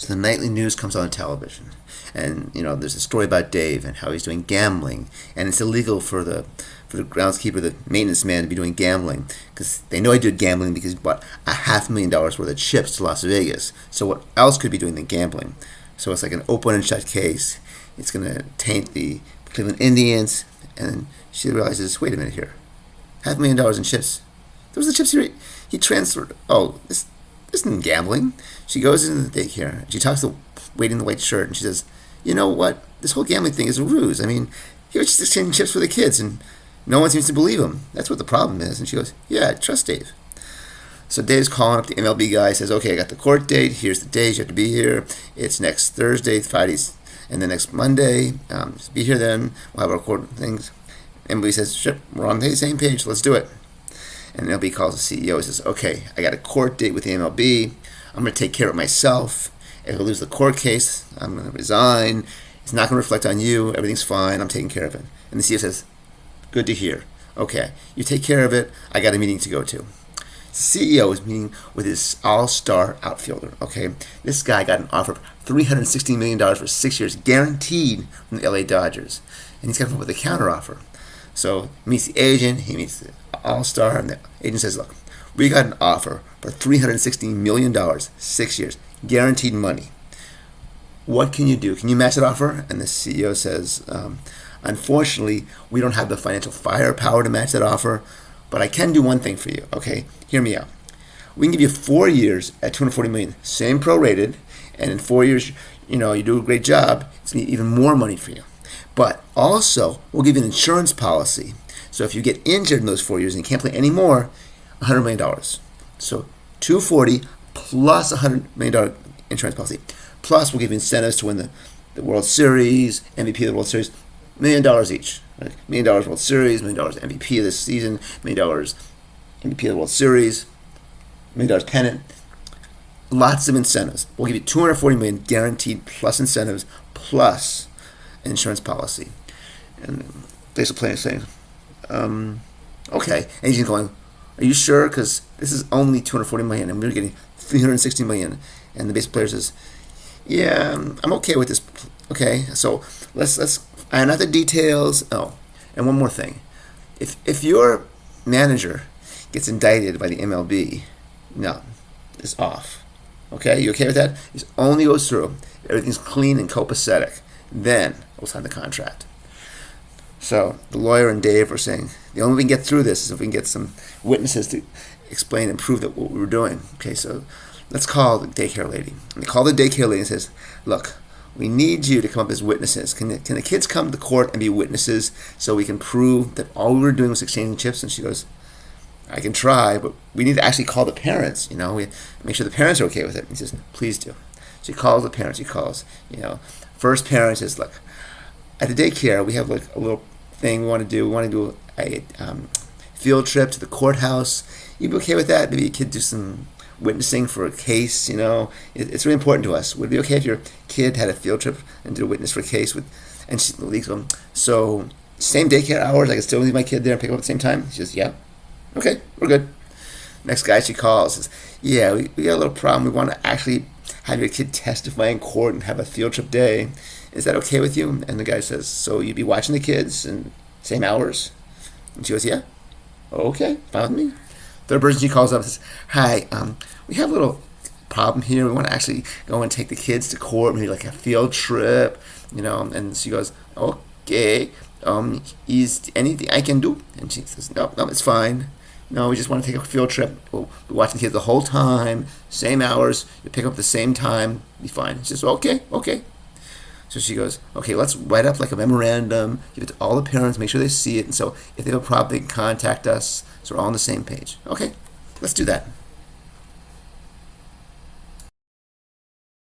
So the nightly news comes on television, and there's a story about Dave and how he's doing gambling, and it's illegal for the groundskeeper, the maintenance man, to be doing gambling because they know he did gambling because he bought $500,000 worth of chips to Las Vegas. So what else could he be doing than gambling? So it's like an open and shut case. It's going to taint the Cleveland Indians, and she realizes, wait a minute here, $500,000 in chips. Those are the chips he transferred. Oh, this isn't gambling. She goes into the daycare, and she talks to the lady in the white shirt, and she says, you know what? This whole gambling thing is a ruse. I mean, he was just exchanging chips for the kids, and no one seems to believe him. That's what the problem is. And she goes, yeah, trust Dave. So Dave's calling up the MLB guy, says, okay, I got the court date. Here's the days you have to be here. It's next Thursday, Fridays, and then next Monday. Just be here then. We'll have our court things. MLB says, sure, we're on the same page. Let's do it. And MLB calls the CEO and says, okay, I got a court date with the MLB. I'm going to take care of it myself. If I lose the court case, I'm going to resign. It's not going to reflect on you. Everything's fine. I'm taking care of it. And the CEO says, good to hear. Okay, you take care of it. I got a meeting to go to. The CEO is meeting with his all-star outfielder. Okay, this guy got an offer of $360 million for 6 years, guaranteed from the LA Dodgers. And he's got to come up with a counteroffer. So he meets the agent, he meets the all-star, and the agent says, look, we got an offer for $360 million, 6 years, guaranteed money. What can you do? Can you match that offer? And the CEO says, unfortunately, we don't have the financial firepower to match that offer, but I can do one thing for you. Okay, hear me out. We can give you 4 years at $240 million, same prorated, and in 4 years, you do a great job. It's going to be even more money for you. But also, we'll give you an insurance policy. So if you get injured in those 4 years and you can't play anymore, $100 million. So $240 plus $100 million insurance policy. Plus, we'll give you incentives to win the World Series, MVP of the World Series, $1 million each. Right? $1 million World Series, $1 million MVP of this season, $1 million MVP of the World Series, $1 million pennant. Lots of incentives. We'll give you $240 million guaranteed plus incentives plus an insurance policy. And basically playing saying, okay. And he's going, are you sure? Because this is only $240 million, and we're getting $360 million. And the baseball player says, yeah, I'm okay with this. Okay, so let's iron out the details. Oh, and one more thing. If your manager gets indicted by the MLB, no, it's off. Okay, you okay with that? It only goes through. Everything's clean and copacetic. Then we'll sign the contract. So the lawyer and Dave are saying the only way we can get through this is if we can get some witnesses to explain and prove that what we were doing. Okay, so let's call the daycare lady. And they call the daycare lady and says, look, we need you to come up as witnesses. Can the kids come to court and be witnesses so we can prove that all we were doing was exchanging chips? And she goes, I can try, but we need to actually call the parents. We make sure the parents are okay with it. And he says, please do. So he calls the parents. He calls, first parent says, look, at the daycare we have like a little thing we want to do. We want to do a field trip to the courthouse. You be okay with that? Maybe a kid do some witnessing for a case. It's really important to us. Would it be okay if your kid had a field trip and did a witness for a case with? And the league's going, so same daycare hours, I can still leave my kid there and pick him up at the same time? She says, yeah. Okay, we're good. Next guy she calls says, yeah, we got a little problem. We want to actually have your kid testify in court and have a field trip day. Is that okay with you? And the guy says, so you'd be watching the kids and same hours? And she goes, yeah. Okay, fine with me. Third person she calls up and says, hi, we have a little problem here. We want to actually go and take the kids to court, maybe like a field trip, And she goes, okay, is anything I can do? And she says, no, it's fine. No, we just want to take a field trip. We'll be watching the kids the whole time, same hours. You pick up at the same time, be fine. She says, okay. So she goes, okay, let's write up like a memorandum, give it to all the parents, make sure they see it. And so if they have a problem, they can contact us. So we're all on the same page. Okay, let's do that.